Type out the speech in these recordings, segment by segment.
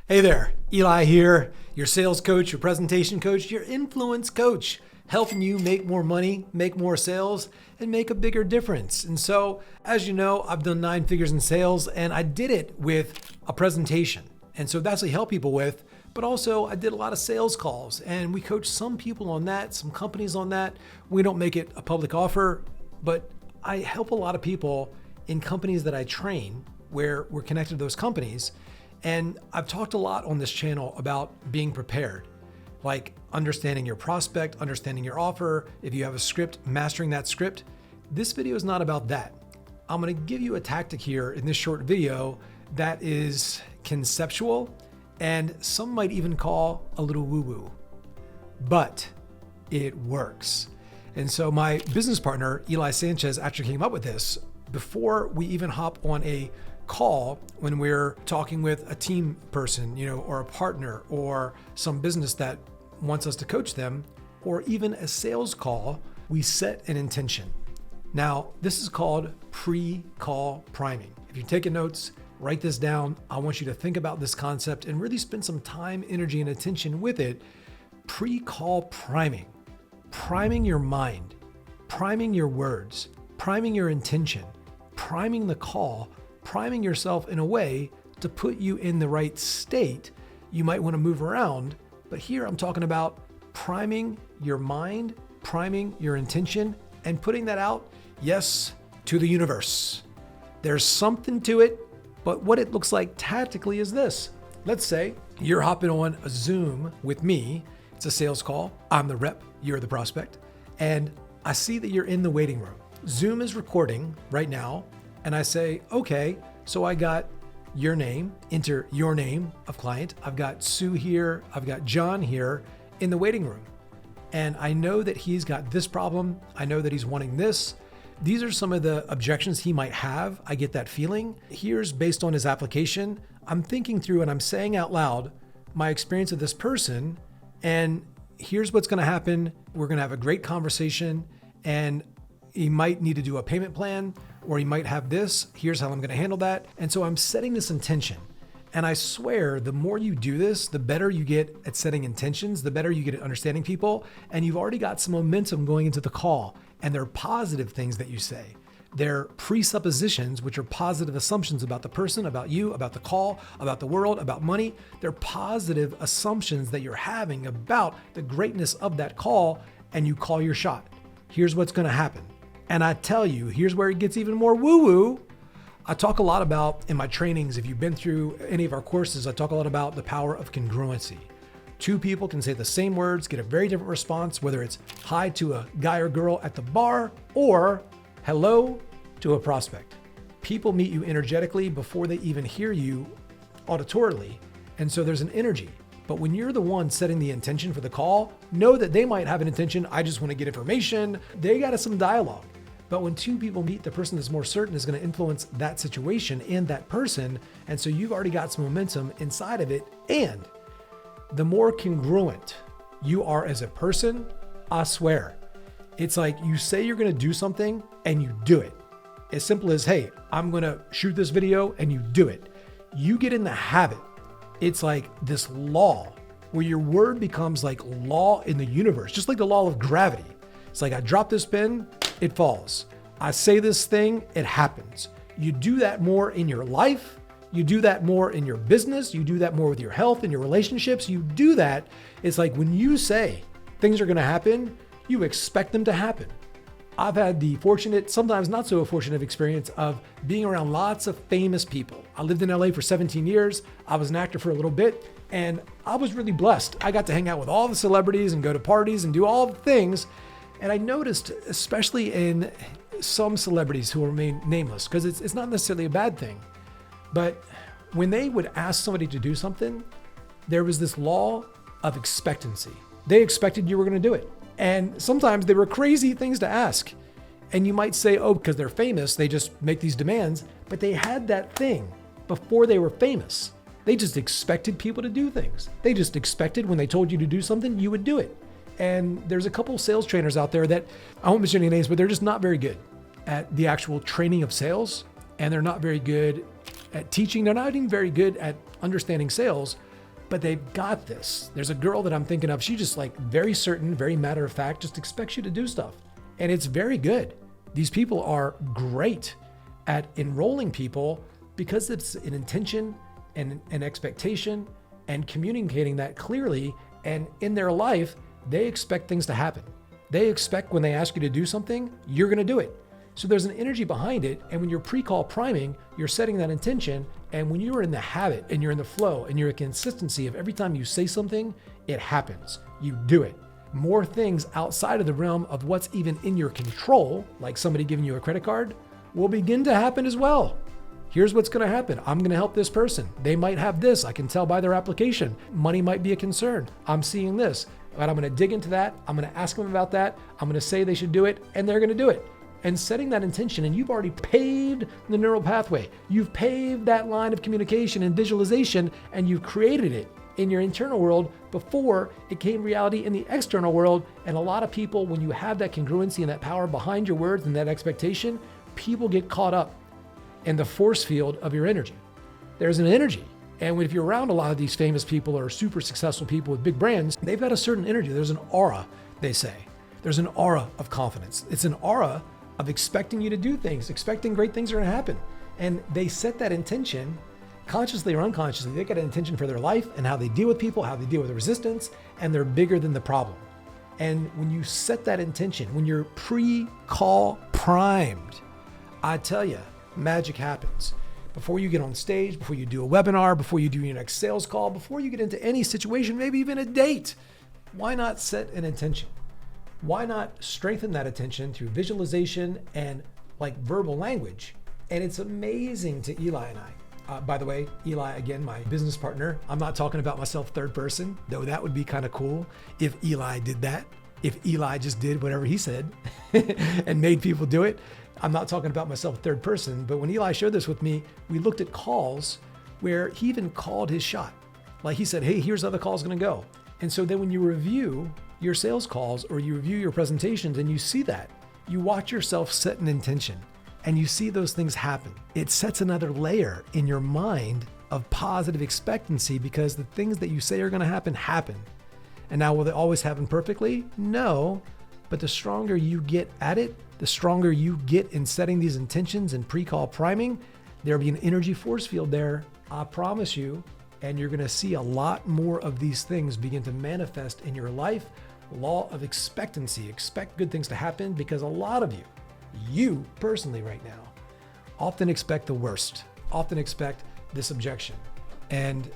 Hey there, Eli here, your sales coach, your presentation coach, your influence coach, helping you make more money, make more sales, and make a bigger difference. And so, as you know, I've done 9 figures in sales, and I did it with a presentation. And so that's what I help people with, but also I did a lot of sales calls, and we coach some people on that, some companies on that. We don't make it a public offer, but I help a lot of people in companies that I train where we're connected to those companies. And I've talked a lot on this channel about being prepared, like understanding your prospect, understanding your offer. If you have a script, mastering that script. This video is not about that. I'm going to give you a tactic here in this short video that is conceptual and some might even call a little woo-woo, but it works. And so my business partner, Eli Sanchez, actually came up with this before we even hop on a call when we're talking with a team person, or a partner or some business that wants us to coach them, or even a sales call. We set an intention. Now, this is called pre-call priming. If you're taking notes, write this down. I want you to think about this concept and really spend some time, energy, and attention with it. Pre-call priming. Priming your mind, priming your words, priming your intention, priming the call, priming yourself in a way to put you in the right state. You might want to move around, but here I'm talking about priming your mind, priming your intention, and putting that out, yes, to the universe. There's something to it, but what it looks like tactically is this. Let's say you're hopping on a Zoom with me. It's a sales call. I'm the rep, you're the prospect, and I see that you're in the waiting room. Zoom is recording right now, and I say, okay, so I got your name, enter your name of client. I've got Sue here, I've got John here in the waiting room. And I know that he's got this problem. I know that he's wanting this. These are some of the objections he might have. I get that feeling. Here's based on his application. I'm thinking through and I'm saying out loud my experience of this person, and here's what's gonna happen. We're gonna have a great conversation, and he might need to do a payment plan, or he might have this. Here's how I'm going to handle that. And so I'm setting this intention. And I swear, the more you do this, the better you get at setting intentions, the better you get at understanding people. And you've already got some momentum going into the call. And they're positive things that you say. They're presuppositions, which are positive assumptions about the person, about you, about the call, about the world, about money. They're positive assumptions that you're having about the greatness of that call, and you call your shot. Here's what's going to happen. And I tell you, here's where it gets even more woo-woo. I talk a lot about, in my trainings, if you've been through any of our courses, I talk a lot about the power of congruency. 2 people can say the same words, get a very different response, whether it's hi to a guy or girl at the bar or hello to a prospect. People meet you energetically before they even hear you auditorily. And so there's an energy. But when you're the one setting the intention for the call, know that they might have an intention. I just want to get information. They got some dialogue. But when 2 people meet, the person that's more certain is going to influence that situation and that person. And so you've already got some momentum inside of it. And the more congruent you are as a person, I swear, it's like you say you're going to do something and you do it. As simple as, hey, I'm going to shoot this video, and you do it. You get in the habit. It's like this law where your word becomes like law in the universe, just like the law of gravity. It's like I drop this pen, it falls. I say this thing, it happens. You do that more in your life. You do that more in your business. You do that more with your health and your relationships. You do that. It's like when you say things are going to happen, you expect them to happen. I've had the fortunate, sometimes not so fortunate experience of being around lots of famous people. I lived in LA for 17 years. I was an actor for a little bit, and I was really blessed. I got to hang out with all the celebrities and go to parties and do all the things. And I noticed, especially in some celebrities who remain nameless, because it's not necessarily a bad thing, but when they would ask somebody to do something, there was this law of expectancy. They expected you were going to do it. And sometimes they were crazy things to ask. And you might say, oh, because they're famous, they just make these demands. But they had that thing before they were famous. They just expected people to do things. They just expected when they told you to do something, you would do it. And there's a couple sales trainers out there that, I won't mention any names, but they're just not very good at the actual training of sales. And they're not very good at teaching. They're not even very good at understanding sales. but they've got this. There's a girl that I'm thinking of. She just like very certain, very matter of fact, just expects you to do stuff. And it's very good. These people are great at enrolling people because it's an intention and an expectation and communicating that clearly. And in their life, they expect things to happen. They expect when they ask you to do something, you're going to do it. So there's an energy behind it. And when you're pre-call priming, you're setting that intention. And when you're in the habit and you're in the flow and you're a consistency of every time you say something, it happens. You do it. More things outside of the realm of what's even in your control, like somebody giving you a credit card, will begin to happen as well. Here's what's going to happen. I'm going to help this person. They might have this. I can tell by their application. Money might be a concern. I'm seeing this, but I'm going to dig into that. I'm going to ask them about that. I'm going to say they should do it, and they're going to do it. And setting that intention, and you've already paved the neural pathway. You've paved that line of communication and visualization, and you've created it in your internal world before it came reality in the external world. And a lot of people, when you have that congruency and that power behind your words and that expectation, people get caught up in the force field of your energy. There's an energy. And if you're around a lot of these famous people or super successful people with big brands, they've got a certain energy. There's an aura, they say. There's an aura of confidence. It's an aura of expecting you to do things, expecting great things are going to happen. And they set that intention consciously or unconsciously. They got an intention for their life and how they deal with people, how they deal with resistance, and they're bigger than the problem. And when you set that intention, when you're pre-call primed, I tell you, magic happens. Before you get on stage, before you do a webinar, before you do your next sales call, before you get into any situation, maybe even a date, why not set an intention? Why not strengthen that attention through visualization and like verbal language? And it's amazing to Eli and I. By the way, Eli, again, my business partner, I'm not talking about myself third person, though that would be kind of cool if Eli did that. If Eli just did whatever he said and made people do it. I'm not talking about myself third person, but when Eli shared this with me, we looked at calls where he even called his shot. Like he said, hey, here's how the call's gonna go. And so then when you review your sales calls or you review your presentations and you see that, you watch yourself set an intention and you see those things happen. It sets another layer in your mind of positive expectancy because the things that you say are gonna happen, happen. And now will they always happen perfectly? No, but the stronger you get at it, the stronger you get in setting these intentions and pre-call priming, there'll be an energy force field there, I promise you, and you're gonna see a lot more of these things begin to manifest in your life. Law of expectancy, expect good things to happen because a lot of you personally right now, often expect the worst, often expect this objection. And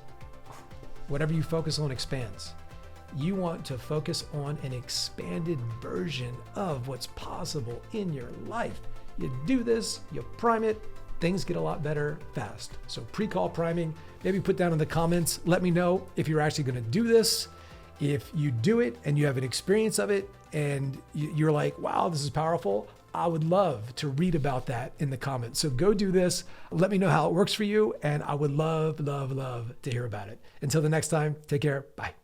whatever you focus on expands. You want to focus on an expanded version of what's possible in your life. You do this, you prime it, things get a lot better fast. So pre-call priming, maybe put down in the comments, let me know if you're actually gonna do this. If you do it and you have an experience of it and you're like, wow, this is powerful, I would love to read about that in the comments. So go do this. Let me know how it works for you. And I would love to hear about it. Until the next time, take care. Bye.